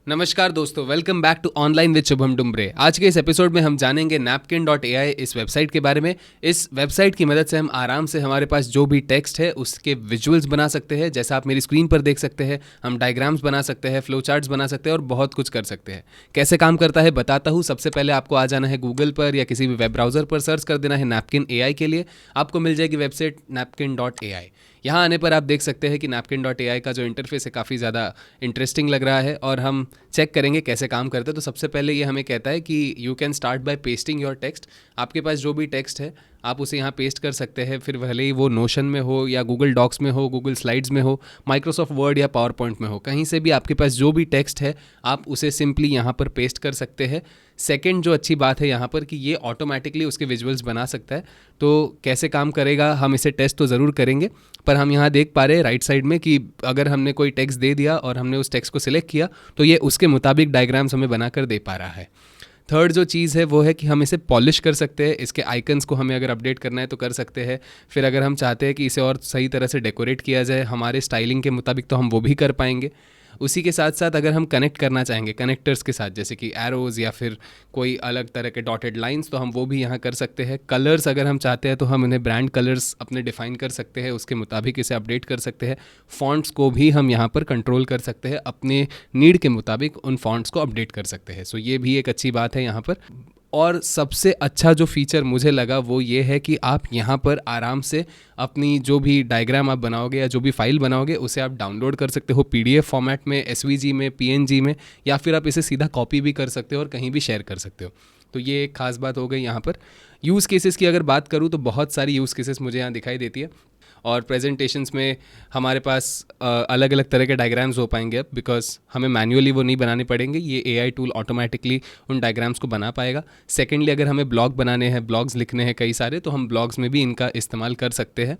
नमस्कार दोस्तों, welcome back to online with Shubham Dumbre. आज के इस एपिसोड में हम जानेंगे napkin.ai इस वेबसाइट के बारे में। इस वेबसाइट की मदद से हम आराम से हमारे पास जो भी टेक्स्ट है उसके विजुअल्स बना सकते हैं। जैसा आप मेरी स्क्रीन पर देख सकते हैं, हम डायग्राम्स बना सकते हैं, फ्लो चार्ट्स बना सकते हैं और बहुत कुछ कर सकते हैं। कैसे काम करता है बताता हूँ। सबसे पहले आपको आ जाना है गूगल पर या किसी भी वेब ब्राउज़र पर, सर्च कर देना है napkin.ai के लिए। आपको मिल जाएगी वेबसाइट napkin.ai। यहाँ आने पर आप देख सकते हैं कि napkin.ai का जो इंटरफेस है काफ़ी ज़्यादा इंटरेस्टिंग लग रहा है और हम चेक करेंगे कैसे काम करते हैं। तो सबसे पहले ये हमें कहता है कि you can start by pasting your text. आपके पास जो भी टेक्स्ट है आप उसे यहाँ पेस्ट कर सकते हैं, फिर भले ही वो नोशन में हो या गूगल डॉक्स में हो, गूगल स्लाइड्स में हो, माइक्रोसॉफ्ट वर्ड या पावर पॉइंट में हो, कहीं से भी आपके पास जो भी टेक्स्ट है आप उसे सिंपली यहाँ पर पेस्ट कर सकते हैं। सेकंड जो अच्छी बात है यहाँ पर कि ये ऑटोमेटिकली उसके विजुअल्स बना सकता है। तो कैसे काम करेगा, हम इसे टेस्ट तो ज़रूर करेंगे, पर हम यहाँ देख पा रहे हैं राइट साइड में कि अगर हमने कोई टेक्स्ट दे दिया और हमने उस टेक्स्ट को सिलेक्ट किया तो ये उसके मुताबिक डायग्राम्स हमें बनाकर दे पा रहा है। थर्ड जो चीज़ है वो है कि हम इसे पॉलिश कर सकते हैं। इसके आइकन्स को हमें अगर अपडेट करना है तो कर सकते हैं। फिर अगर हम चाहते हैं कि इसे और सही तरह से डेकोरेट किया जाए हमारे स्टाइलिंग के मुताबिक तो हम वो भी कर पाएंगे। उसी के साथ साथ अगर हम कनेक्ट करना चाहेंगे कनेक्टर्स के साथ, जैसे कि एरोज़ या फिर कोई अलग तरह के डॉटेड लाइंस, तो हम वो भी यहाँ कर सकते हैं। कलर्स अगर हम चाहते हैं तो हम इन्हें ब्रांड कलर्स अपने डिफ़ाइन कर सकते हैं, उसके मुताबिक इसे अपडेट कर सकते हैं। फ़ॉन्ट्स को भी हम यहाँ पर कंट्रोल कर सकते हैं, अपने नीड के मुताबिक उन फ़ॉन्ट्स को अपडेट कर सकते हैं। सो ये भी एक अच्छी बात है यहाँ पर। और सबसे अच्छा जो फीचर मुझे लगा वो ये है कि आप यहाँ पर आराम से अपनी जो भी डायग्राम आप बनाओगे या जो भी फाइल बनाओगे उसे आप डाउनलोड कर सकते हो पीडीएफ फॉर्मेट में, एसवीजी में, पीएनजी में, या फिर आप इसे सीधा कॉपी भी कर सकते हो और कहीं भी शेयर कर सकते हो। तो ये एक खास बात हो गई यहाँ पर। यूज़ केसेस की अगर बात करूँ तो बहुत सारी यूज़ केसेस मुझे यहाँ दिखाई देती है और प्रेजेंटेशंस में हमारे पास अलग अलग तरह के डायग्राम्स हो पाएंगे अब, बिकॉज हमें मैन्युअली वो नहीं बनाने पड़ेंगे, ये एआई टूल ऑटोमेटिकली उन डायग्राम्स को बना पाएगा। सेकेंडली, अगर हमें ब्लॉग बनाने हैं, ब्लॉग्स लिखने हैं कई सारे, तो हम ब्लॉग्स में भी इनका इस्तेमाल कर सकते हैं।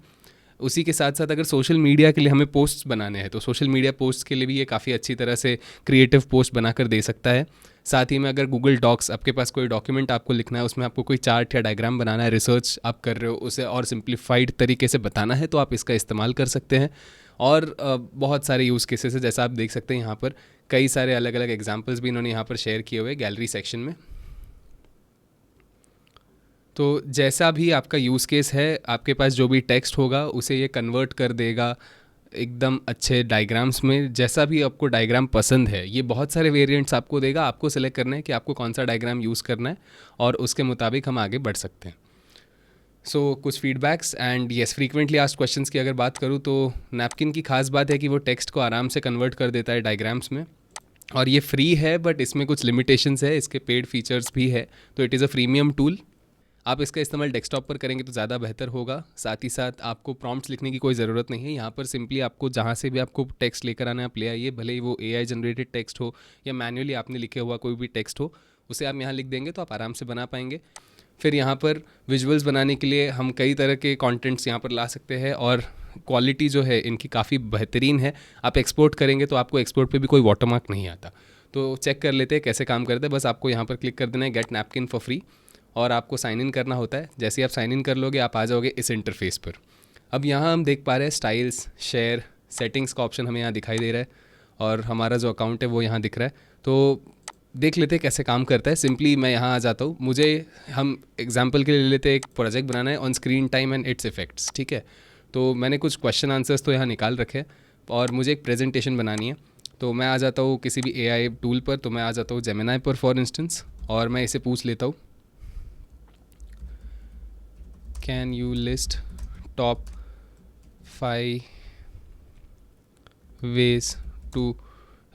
उसी के साथ साथ अगर सोशल मीडिया के लिए हमें पोस्ट्स बनाने हैं तो सोशल मीडिया पोस्ट्स के लिए भी ये काफ़ी अच्छी तरह से क्रिएटिव पोस्ट बनाकर दे सकता है। साथ ही में अगर गूगल डॉक्स, आपके पास कोई डॉक्यूमेंट आपको लिखना है, उसमें आपको कोई चार्ट या डायग्राम बनाना है, रिसर्च आप कर रहे हो, उसे और सिंप्लीफाइड तरीके से बताना है, तो आप इसका इस्तेमाल कर सकते हैं। और बहुत सारे यूज़ केसेस है, जैसा आप देख सकते हैं यहाँ पर कई सारे अलग अलग एग्जाम्पल्स भी इन्होंने यहाँ पर शेयर किए हुए गैलरी सेक्शन में। तो जैसा भी आपका यूज़ केस है, आपके पास जो भी टेक्स्ट होगा उसे ये कन्वर्ट कर देगा एकदम अच्छे डायग्राम्स में। जैसा भी आपको डायग्राम पसंद है, ये बहुत सारे वेरिएंट्स आपको देगा। आपको सेलेक्ट करना है कि आपको कौन सा डायग्राम यूज़ करना है और उसके मुताबिक हम आगे बढ़ सकते हैं। सो कुछ feedbacks and yes, frequently asked questions की अगर बात करूँ तो नैपकिन की खास बात है कि वो टेक्स्ट को आराम से कन्वर्ट कर देता है डायग्राम्स में। और ये फ्री है, बट इसमें कुछ लिमिटेशंस है, इसके पेड फीचर्स भी है। तो it is a premium tool. आप इसका इस्तेमाल डेस्कटॉप पर करेंगे तो ज़्यादा बेहतर होगा। साथ ही साथ आपको प्रॉम्प्ट्स लिखने की कोई ज़रूरत नहीं है। यहाँ पर सिंपली आपको जहाँ से भी आपको टेक्स्ट लेकर आना है आप ले आइए, भले ही वो एआई जनरेटेड टेक्स्ट हो या मैन्युअली आपने लिखे हुआ कोई भी टेक्स्ट हो, उसे आप यहाँ लिख देंगे तो आप आराम से बना पाएंगे। फिर यहाँ पर विजुअल्स बनाने के लिए हम कई तरह के कंटेंट्स यहाँ पर ला सकते हैं और क्वालिटी जो है इनकी काफ़ी बेहतरीन है। आप एक्सपोर्ट करेंगे तो आपको एक्सपोर्ट पे भी कोई वाटरमार्क नहीं आता। तो चेक कर लेते हैं कैसे काम करते हैं। बस आपको यहाँ पर क्लिक कर देना है गेट नैपकिन फॉर फ्री और आपको साइन इन करना होता है। जैसे ही आप साइन इन कर लोगे आप आ जाओगे इस इंटरफेस पर। अब यहाँ हम देख पा रहे हैं स्टाइल्स, शेयर, सेटिंग्स का ऑप्शन हमें यहाँ दिखाई दे रहा है और हमारा जो अकाउंट है वो यहाँ दिख रहा है। तो देख लेते हैं कैसे काम करता है। सिंपली मैं यहाँ आ जाता हूँ। हम एग्जाम्पल के लिए ले लेते हैं, एक प्रोजेक्ट बनाना है on screen time and it's effects, ठीक है। तो मैंने कुछ क्वेश्चन आंसर्स तो यहाँ निकाल रखे हैं और मुझे एक प्रेजेंटेशन बनानी है। तो मैं आ जाता हूँ किसी भी एआई टूल पर, तो मैं आ जाता हूँ जेमिनी पर फॉर इंस्टेंस, और मैं इसे पूछ लेता हूँ can you list top 5 ways to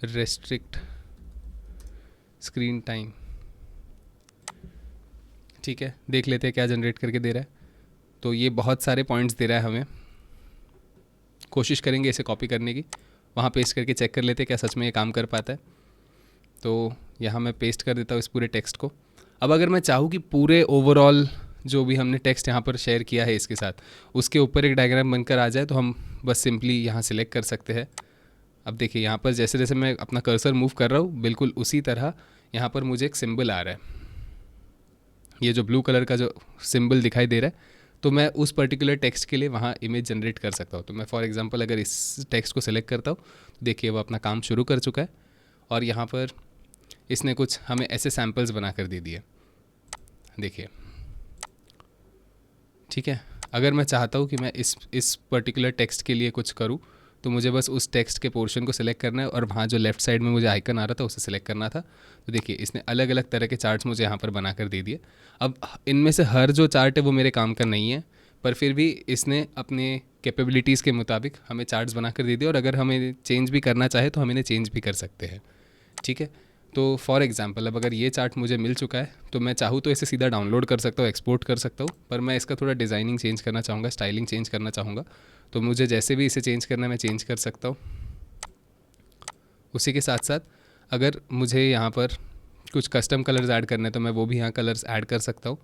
restrict screen time. ठीक है, देख लेते हैं क्या जनरेट करके दे रहा है। तो ये बहुत सारे पॉइंट्स दे रहा है हमें। कोशिश करेंगे इसे कॉपी करने की, वहाँ पेस्ट करके चेक कर लेते हैं क्या सच में ये काम कर पाता है। तो यहाँ मैं पेस्ट कर देता हूँ इस पूरे टेक्स्ट को। अब अगर मैं चाहूँ कि पूरे ओवरऑल जो भी हमने टेक्स्ट यहाँ पर शेयर किया है इसके साथ उसके ऊपर एक डायग्राम बनकर आ जाए, तो हम बस सिंपली यहाँ सिलेक्ट कर सकते हैं। अब देखिए यहाँ पर जैसे जैसे मैं अपना कर्सर मूव कर रहा हूँ बिल्कुल उसी तरह यहाँ पर मुझे एक सिंबल आ रहा है, ये जो ब्लू कलर का जो सिंबल दिखाई दे रहा है। तो मैं उस पर्टिकुलर टेक्स्ट के लिए वहाँ इमेज जनरेट कर सकता हूँ। तो मैं फॉर एग्जांपल अगर इस टेक्स्ट को सिलेक्ट करता हूँ, देखिए वो अपना काम शुरू कर चुका है और यहाँ पर इसने कुछ हमें ऐसे सैम्पल्स बना कर दे दिए, देखिए। ठीक है, अगर मैं चाहता हूँ कि मैं इस पर्टिकुलर टेक्स्ट के लिए कुछ करूँ तो मुझे बस उस टेक्स्ट के पोर्शन को सिलेक्ट करना है और वहाँ जो लेफ्ट साइड में मुझे आइकन आ रहा था उसे सिलेक्ट करना था। तो देखिए इसने अलग अलग तरह के चार्ट्स मुझे यहाँ पर बना कर दे दिए। अब इनमें से हर जो चार्ट है वो मेरे काम का नहीं है, पर फिर भी इसने अपने कैपेबिलिटीज़ के मुताबिक हमें चार्ट्स बना कर दे दिए, और अगर हमें चेंज भी करना चाहे तो हम इन्हें चेंज भी कर सकते हैं। ठीक है, तो फॉर एग्जांपल अब अगर ये चार्ट मुझे मिल चुका है तो मैं चाहूँ तो इसे सीधा डाउनलोड कर सकता हूँ, एक्सपोर्ट कर सकता हूँ, पर मैं इसका थोड़ा डिज़ाइनिंग चेंज करना चाहूँगा, स्टाइलिंग चेंज करना चाहूँगा, तो मुझे जैसे भी इसे चेंज करना है मैं चेंज कर सकता हूँ। उसी के साथ साथ अगर मुझे यहाँ पर कुछ कस्टम कलर्स ऐड करने हैं तो मैं वो भी यहाँ कलर्स ऐड कर सकता हूँ,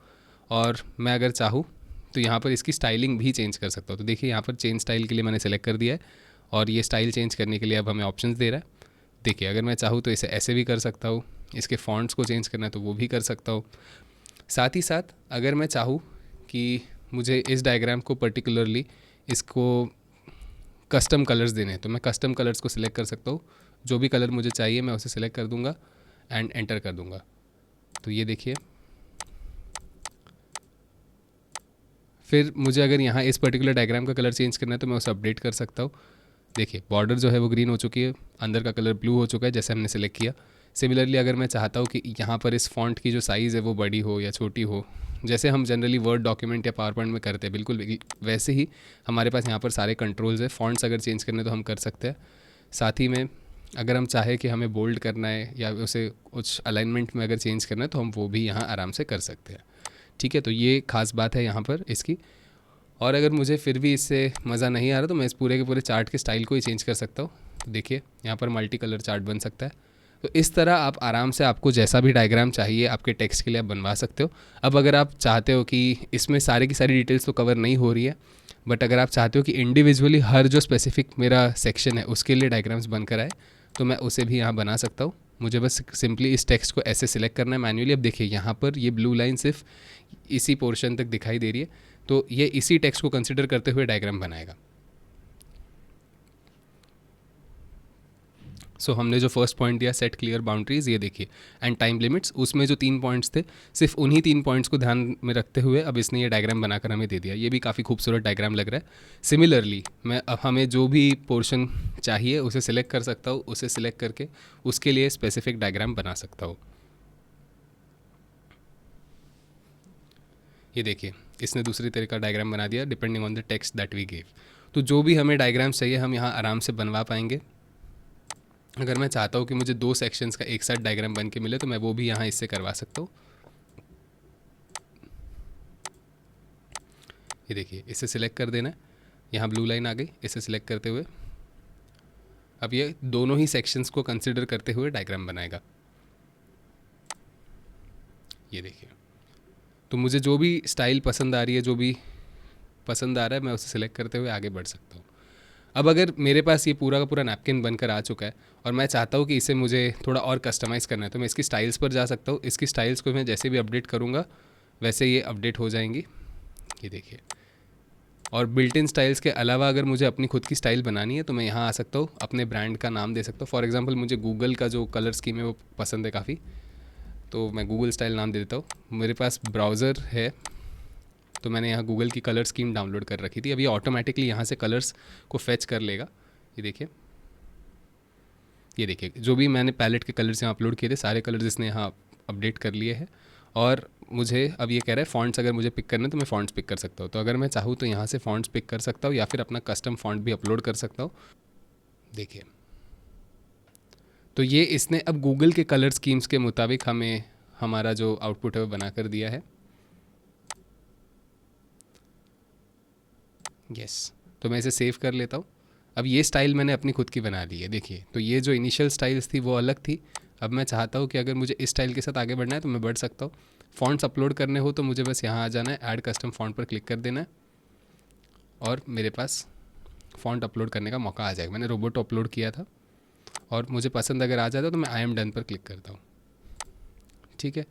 और मैं अगर चाहूँ तो यहाँ पर इसकी स्टाइलिंग भी चेंज कर सकता हूँ। तो देखिए यहाँ पर चेंज स्टाइल के लिए मैंने सेलेक्ट कर दिया है, और ये स्टाइल चेंज करने के लिए अब हमें ऑप्शंस दे रहा है। देखिए अगर मैं चाहूँ तो इसे ऐसे भी कर सकता हूँ, इसके फॉन्ट्स को चेंज करना है तो वो भी कर सकता हूँ। साथ ही साथ अगर मैं चाहूँ कि मुझे इस डायग्राम को पर्टिकुलरली इसको कस्टम कलर्स देने हैं तो मैं कस्टम कलर्स को सिलेक्ट कर सकता हूँ। जो भी कलर मुझे चाहिए मैं उसे सिलेक्ट कर दूँगा एंड एंटर कर दूँगा। तो ये देखिए, फिर मुझे अगर यहाँ इस पर्टिकुलर डायग्राम का कलर चेंज करना है तो मैं उसे अपडेट कर सकता हूँ। देखिए बॉर्डर जो है वो ग्रीन हो चुकी है, अंदर का कलर ब्लू हो चुका है जैसे हमने सेलेक्ट किया। सिमिलरली अगर मैं चाहता हूँ कि यहाँ पर इस फॉन्ट की जो साइज़ है वो बड़ी हो या छोटी हो, जैसे हम जनरली वर्ड डॉक्यूमेंट या पावर पॉइंट में करते हैं, बिल्कुल वैसे ही हमारे पास यहाँ पर सारे कंट्रोल्स है। फॉन्ट्स अगर चेंज करने तो हम कर सकते हैं। साथ ही में अगर हम चाहें कि हमें बोल्ड करना है या उसे कुछ अलाइनमेंट में अगर चेंज करना है तो हम वो भी यहाँ आराम से कर सकते हैं। ठीक है, तो ये खास बात है यहाँ पर इसकी। और अगर मुझे फिर भी इससे मज़ा नहीं आ रहा तो मैं इस पूरे के पूरे चार्ट के स्टाइल को ही चेंज कर सकता हूँ। तो देखिए यहाँ पर मल्टी कलर चार्ट बन सकता है। तो इस तरह आप आराम से आपको जैसा भी डायग्राम चाहिए आपके टेक्स्ट के लिए आप बनवा सकते हो। अब अगर आप चाहते हो कि इसमें सारी की सारी डिटेल्स तो कवर नहीं हो रही है, बट अगर आप चाहते हो कि इंडिविजुअली हर जो स्पेसिफिक मेरा सेक्शन है उसके लिए डायग्राम्स बनकर आए तो मैं उसे भी यहाँ बना सकता हूँ। मुझे बस सिंपली इस टेक्स्ट को ऐसे सिलेक्ट करना है मैन्युअली। अब देखिए यहाँ पर ये ब्लू लाइन सिर्फ इसी पोर्शन तक दिखाई दे रही है, तो ये इसी टेक्स्ट को कंसिडर करते हुए डायग्राम बनाएगा। सो हमने जो फर्स्ट पॉइंट दिया सेट क्लियर बाउंड्रीज, ये देखिए, एंड टाइम लिमिट्स, उसमें जो 3 पॉइंट्स थे सिर्फ उन्हीं 3 पॉइंट्स को ध्यान में रखते हुए अब इसने ये डायग्राम बनाकर हमें दे दिया। ये भी काफ़ी खूबसूरत डायग्राम लग रहा है। सिमिलरली मैं अब हमें जो भी पोर्शन चाहिए उसे सिलेक्ट कर सकता हूँ, उसे सिलेक्ट करके उसके लिए स्पेसिफिक डायग्राम बना सकता हूँ। ये देखिए इसने दूसरी तरह का डायग्राम बना दिया depending on the text that we give. तो जो भी हमें डायग्राम चाहिए हम यहाँ आराम से बनवा पाएंगे। अगर मैं चाहता हूँ कि मुझे 2 सेक्शंस का एक साथ डायग्राम बन के मिले तो मैं वो भी यहाँ इससे करवा सकता हूँ। ये देखिए इसे सिलेक्ट कर देना है, यहाँ ब्लू लाइन आ गई, इसे सिलेक्ट करते हुए अब ये दोनों ही सेक्शंस को कंसिडर करते हुए डायग्राम बनाएगा। ये देखिए, तो मुझे जो भी स्टाइल पसंद आ रही है, जो भी पसंद आ रहा है, मैं उसे सिलेक्ट करते हुए आगे बढ़ सकता हूँ। अब अगर मेरे पास ये पूरा का पूरा नैपकिन बनकर आ चुका है और मैं चाहता हूँ कि इसे मुझे थोड़ा और कस्टमाइज़ करना है तो मैं इसकी स्टाइल्स पर जा सकता हूँ। इसकी स्टाइल्स को मैं जैसे भी अपडेट करूँगा वैसे ये अपडेट हो जाएंगी। ये देखिए, और बिल्ट इन स्टाइल्स के अलावा अगर मुझे अपनी खुद की स्टाइल बनानी है तो मैं यहाँ आ सकता हूँ, अपने ब्रांड का नाम दे सकता हूँ। फॉर एग्जांपल मुझे गूगल का जो कलर स्कीम है वो पसंद है काफ़ी, तो मैं गूगल स्टाइल नाम दे देता हूँ। मेरे पास ब्राउज़र है तो मैंने यहाँ गूगल की कलर स्कीम डाउनलोड कर रखी थी। अभी ऑटोमेटिकली यहाँ से कलर्स को फेच कर लेगा। ये देखिए जो भी मैंने पैलेट के कलर्स यहाँ अपलोड किए थे सारे कलर्स इसने यहाँ अपडेट कर लिए हैं। और मुझे अब ये कह रहा है फ़ॉन्ट्स अगर मुझे पिक करना है तो मैं फ़ॉन्ट्स पिक कर सकता हूँ। तो अगर मैं चाहूँ तो यहाँ से फ़ॉन्ट्स पिक कर सकता हूँ या फिर अपना कस्टम फ़ॉन्ट भी अपलोड कर सकता हूँ। देखिए, तो ये इसने अब गूगल के कलर स्कीम्स के मुताबिक हमें हमारा जो आउटपुट है वो बना कर दिया है। यस, तो मैं इसे सेव कर लेता हूँ। अब ये स्टाइल मैंने अपनी खुद की बना ली है। देखिए, तो ये जो इनिशियल स्टाइल्स थी वो अलग थी। अब मैं चाहता हूँ कि अगर मुझे इस स्टाइल के साथ आगे बढ़ना है तो मैं बढ़ सकता हूँ। फ़ॉन्ट्स अपलोड करने हो तो मुझे बस यहाँ आ जाना है, ऐड कस्टम फ़ॉन्ट पर क्लिक कर देना है और मेरे पास फ़ॉन्ट अपलोड करने का मौका आ जाएगा। मैंने रोबोटो अपलोड किया था और मुझे पसंद अगर आ जाता तो मैं आई एम डन पर क्लिक करता हूँ। ठीक है,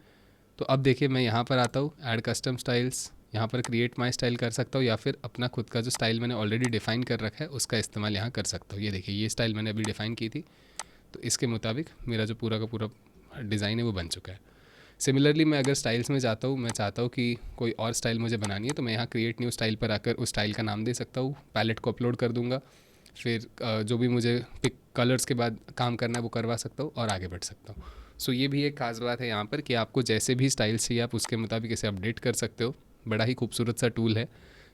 तो अब देखिए मैं यहाँ पर आता हूँ, ऐड कस्टम स्टाइल्स, यहाँ पर क्रिएट माई स्टाइल कर सकता हूँ या फिर अपना खुद का जो स्टाइल मैंने ऑलरेडी डिफ़ाइन कर रखा है उसका इस्तेमाल यहाँ कर सकता हूँ। ये देखिए ये स्टाइल मैंने अभी डिफ़ाइन की थी तो इसके मुताबिक मेरा जो पूरा का पूरा डिज़ाइन है वो बन चुका है। सिमिलरली मैं अगर स्टाइल्स में जाता हूँ, मैं चाहता हूँ कि कोई और स्टाइल मुझे बनानी है, तो मैं यहाँ क्रिएट न्यू स्टाइल पर आकर उस स्टाइल का नाम दे सकता हूँ, पैलेट को अपलोड कर दूँगा, फिर जो भी मुझे पिक कलर्स के बाद काम करना है वो करवा सकता हूँ और आगे बढ़ सकता हूँ। सो ये भी एक खास बात है यहाँ पर कि आपको जैसे भी स्टाइल चाहिए आप उसके मुताबिक इसे अपडेट कर सकते हो। बड़ा ही खूबसूरत सा टूल है।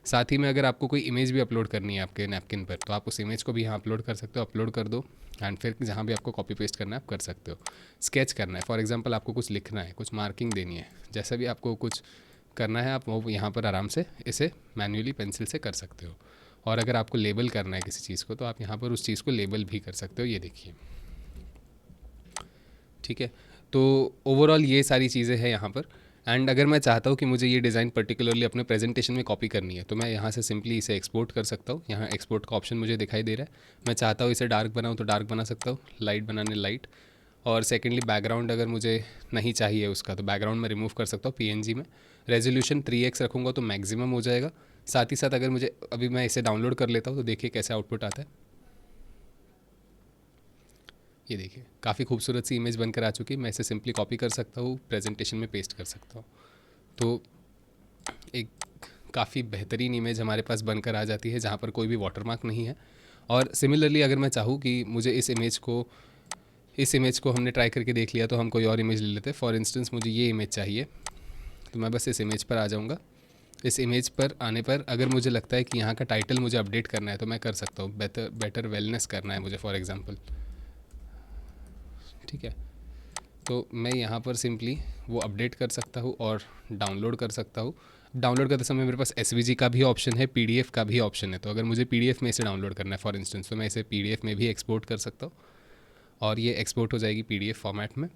साथ ही में अगर आपको कोई इमेज भी अपलोड करनी है आपके नैपकिन पर, तो आप उस इमेज को भी यहाँ अपलोड कर सकते हो, अपलोड कर दो एंड फिर जहाँ भी आपको कॉपी पेस्ट करना है आप कर सकते हो। स्केच करना है, फॉर एग्जांपल आपको कुछ लिखना है, कुछ मार्किंग देनी है, जैसा भी आपको कुछ करना है आप वो यहाँ पर आराम से इसे मैन्युअली पेंसिल से कर सकते हो। और अगर आपको लेबल करना है किसी चीज़ को, तो आप यहाँ पर उस चीज़ को लेबल भी कर सकते हो। ये देखिए, ठीक है। तो ओवरऑल ये सारी चीज़ें हैं यहाँ पर। एंड अगर मैं चाहता हूँ कि मुझे ये डिज़ाइन पर्टिकुलरली अपने प्रेजेंटेशन में कॉपी करनी है, तो मैं यहाँ से सिंपली इसे एक्सपोर्ट कर सकता हूँ। यहाँ एक्सपोर्ट का ऑप्शन मुझे दिखाई दे रहा है। मैं चाहता हूँ इसे डार्क बनाऊँ तो डार्क बना सकता हूँ, लाइट बनाने लाइट। और सेकेंडली बैकग्राउंड अगर मुझे नहीं चाहिए उसका, तो बैकग्राउंड में रिमूव कर सकता हूँ पीएनजी में। रेजोल्यूशन 3x रखूँगा तो मैक्सिमम हो जाएगा। साथ ही साथ अगर मुझे अभी मैं इसे डाउनलोड कर लेता हूँ तो देखिए कैसे आउटपुट आता है। ये देखिए काफ़ी खूबसूरत सी इमेज बनकर आ चुकी है। मैं इसे सिंपली कॉपी कर सकता हूँ, प्रेजेंटेशन में पेस्ट कर सकता हूँ, तो एक काफ़ी बेहतरीन इमेज हमारे पास बनकर आ जाती है जहाँ पर कोई भी वाटरमार्क नहीं है। और सिमिलरली अगर मैं चाहूँ कि मुझे इस इमेज को हमने ट्राई करके देख लिया, तो हम कोई और इमेज ले लेते हैं। फॉर इंस्टेंस मुझे ये इमेज चाहिए, तो मैं बस इस इमेज पर आ जाऊँगा। इस इमेज पर आने पर अगर मुझे लगता है कि यहाँ का टाइटल मुझे अपडेट करना है, तो मैं कर सकता हूँ। बेटर वेलनेस करना है मुझे फॉर एग्ज़ाम्पल, ठीक है। तो मैं यहाँ पर सिंपली वो अपडेट कर सकता हूँ और डाउनलोड कर सकता हूँ। डाउनलोड करते समय मेरे पास एसवीजी का भी ऑप्शन है, पीडीएफ का भी ऑप्शन है। तो अगर मुझे पीडीएफ में इसे डाउनलोड करना है फॉर इंस्टेंस, तो मैं इसे पीडीएफ में भी एक्सपोर्ट कर सकता हूँ और ये एक्सपोर्ट हो जाएगी पीडीएफ फॉर्मेट में।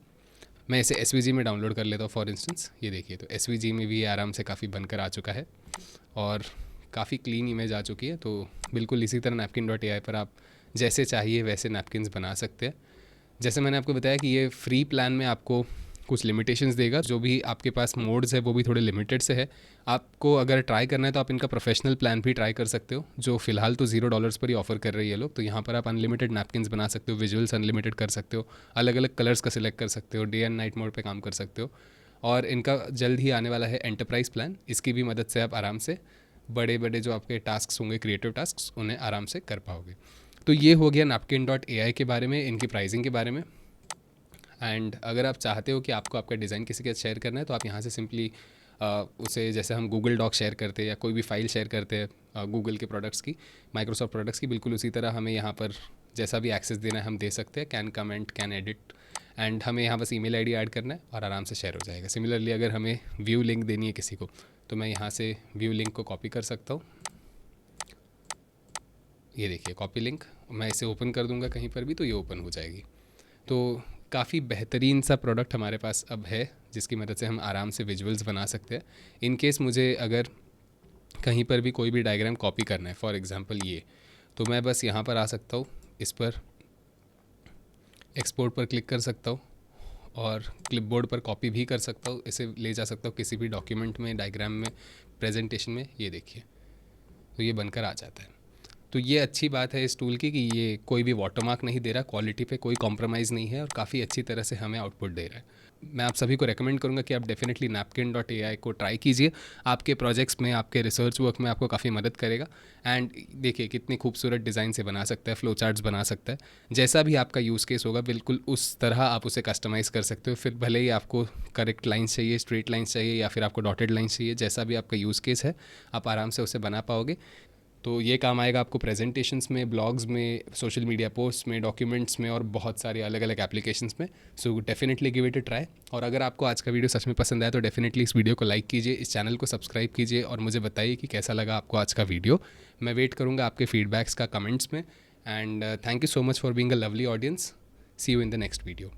मैं इसे एसवीजी में डाउनलोड कर लेता हूँ फॉर इंस्टेंस। ये देखिए, तो एसवीजी में भी आराम से काफ़ी बनकर आ चुका है और काफ़ी क्लीन इमेज आ चुकी है। तो बिल्कुल इसी तरह napkin.ai पर आप जैसे चाहिए वैसे नैपकिन्स बना सकते हैं। जैसे मैंने आपको बताया कि ये फ्री प्लान में आपको कुछ लिमिटेशंस देगा, जो भी आपके पास मोड्स है वो भी थोड़े लिमिटेड से है। आपको अगर ट्राई करना है तो आप इनका प्रोफेशनल प्लान भी ट्राई कर सकते हो, जो फ़िलहाल तो $0 पर ही ऑफर कर रही है लोग। तो यहाँ पर आप अनलिमिटेड नैपकिन्स बना सकते हो, विजुअल्स अनलिमिटेड कर सकते हो, अलग अलग कलर्स का सिलेक्ट कर सकते हो, डे एंड नाइट मोड पर काम कर सकते हो। और इनका जल्द ही आने वाला है एंटरप्राइज प्लान। इसकी भी मदद से आप आराम से बड़े बड़े जो आपके टास्क होंगे, क्रिएटिव टास्क, उन्हें आराम से कर पाओगे। तो ये हो गया napkin.ai के बारे में, इनकी प्राइसिंग के बारे में। एंड अगर आप चाहते हो कि आपको आपका डिज़ाइन किसी के साथ शेयर करना है, तो आप यहाँ से सिंपली उसे, जैसे हम गूगल डॉक शेयर करते हैं या कोई भी फाइल शेयर करते हैं गूगल के प्रोडक्ट्स की, माइक्रोसॉफ्ट प्रोडक्ट्स की, बिल्कुल उसी तरह हमें यहाँ पर जैसा भी एक्सेस देना है हम दे सकते हैं। Can comment, can edit, and हमें यहाँ बस ईमेल आईडी ऐड करना है और आराम से शेयर हो जाएगा। सिमिलरली अगर हमें व्यू लिंक देनी है किसी को, तो मैं यहाँ से व्यू लिंक को कॉपी कर सकता हूँ। ये देखिए कॉपी लिंक, मैं इसे ओपन कर दूँगा कहीं पर भी तो ये ओपन हो जाएगी। तो काफ़ी बेहतरीन सा प्रोडक्ट हमारे पास अब है, जिसकी मदद से हम आराम से विजुअल्स बना सकते हैं। इन केस मुझे अगर कहीं पर भी कोई भी डायग्राम कॉपी करना है, फॉर एग्जांपल ये, तो मैं बस यहाँ पर आ सकता हूँ, इस पर एक्सपोर्ट पर क्लिक कर सकता हूँ और क्लिपबोर्ड पर कॉपी भी कर सकता हूँ। इसे ले जा सकता हूँ किसी भी डॉक्यूमेंट में, डायग्राम में, प्रेजेंटेशन में। ये देखिए, तो ये बनकर आ जाता है। तो ये अच्छी बात है इस टूल की कि ये कोई भी वाटरमार्क नहीं दे रहा, क्वालिटी पे कोई कॉम्प्रोमाइज़ नहीं है और काफ़ी अच्छी तरह से हमें आउटपुट दे रहा है। मैं आप सभी को रेकमेंड करूँगा कि आप डेफिनेटली napkin.ai को ट्राई कीजिए। आपके प्रोजेक्ट्स में, आपके रिसर्च वर्क में आपको काफ़ी मदद करेगा। एंड देखिए कितनी खूबसूरत डिज़ाइन से बना सकता है, फ्लो चार्ट्स बना सकता है। जैसा भी आपका यूज़ केस होगा बिल्कुल उस तरह आप उसे कस्टमाइज़ कर सकते हो। फिर भले ही आपको करेक्ट लाइन्स चाहिए, स्ट्रेट लाइन्स चाहिए या फिर आपको डॉटेड लाइन्स चाहिए, जैसा भी आपका यूज़ केस है आप आराम से उसे बना पाओगे। तो ये काम आएगा आपको प्रेजेंटेशंस में, ब्लॉग्स में, सोशल मीडिया पोस्ट में, डॉक्यूमेंट्स में और बहुत सारे अलग अलग एप्लीकेशंस में। So definitely give it a try. और अगर आपको आज का वीडियो सच में पसंद आया तो डेफिनेटली इस वीडियो को लाइक कीजिए, इस चैनल को सब्सक्राइब कीजिए और मुझे बताइए कि कैसा लगा आपको आज का वीडियो। मैं वेट करूँगा आपके फीडबैक्स का कमेंट्स में। And thank you so much for being a lovely audience. See you in the next video.